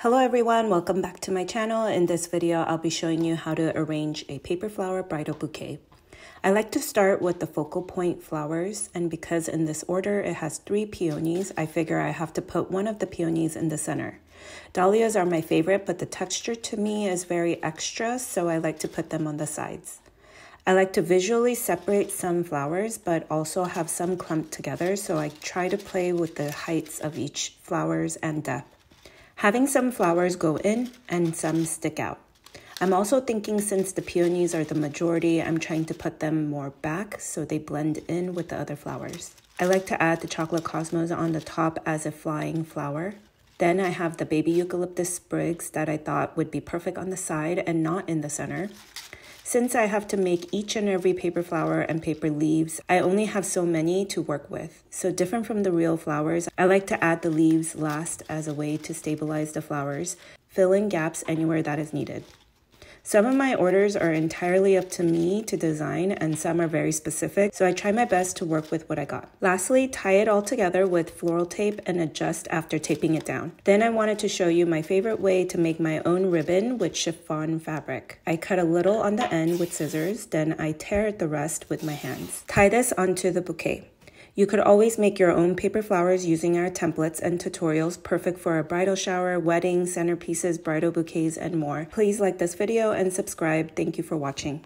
Hello everyone, welcome back to my channel. In this video, I'll be showing you how to arrange a paper flower bridal bouquet. I like to start with the focal point flowers, and because in this order it has 3 peonies, I figure I have to put one of the peonies in the center. Dahlias are my favorite, but the texture to me is very extra, so I like to put them on the sides. I like to visually separate some flowers, but also have some clumped together, so I try to play with the heights of each flowers and depth. Having some flowers go in and some stick out. I'm also thinking since the peonies are the majority, I'm trying to put them more back so they blend in with the other flowers. I like to add the chocolate cosmos on the top as a flying flower. Then I have the baby eucalyptus sprigs that I thought would be perfect on the side and not in the center. Since I have to make each and every paper flower and paper leaves, I only have so many to work with. So different from the real flowers, I like to add the leaves last as a way to stabilize the flowers, fill in gaps anywhere that is needed. Some of my orders are entirely up to me to design and some are very specific, so I try my best to work with what I got. Lastly, tie it all together with floral tape and adjust after taping it down. Then I wanted to show you my favorite way to make my own ribbon with chiffon fabric. I cut a little on the end with scissors, then I tear the rest with my hands. Tie this onto the bouquet. You could always make your own paper flowers using our templates and tutorials, perfect for a bridal shower, wedding, centerpieces, bridal bouquets, and more. Please like this video and subscribe. Thank you for watching.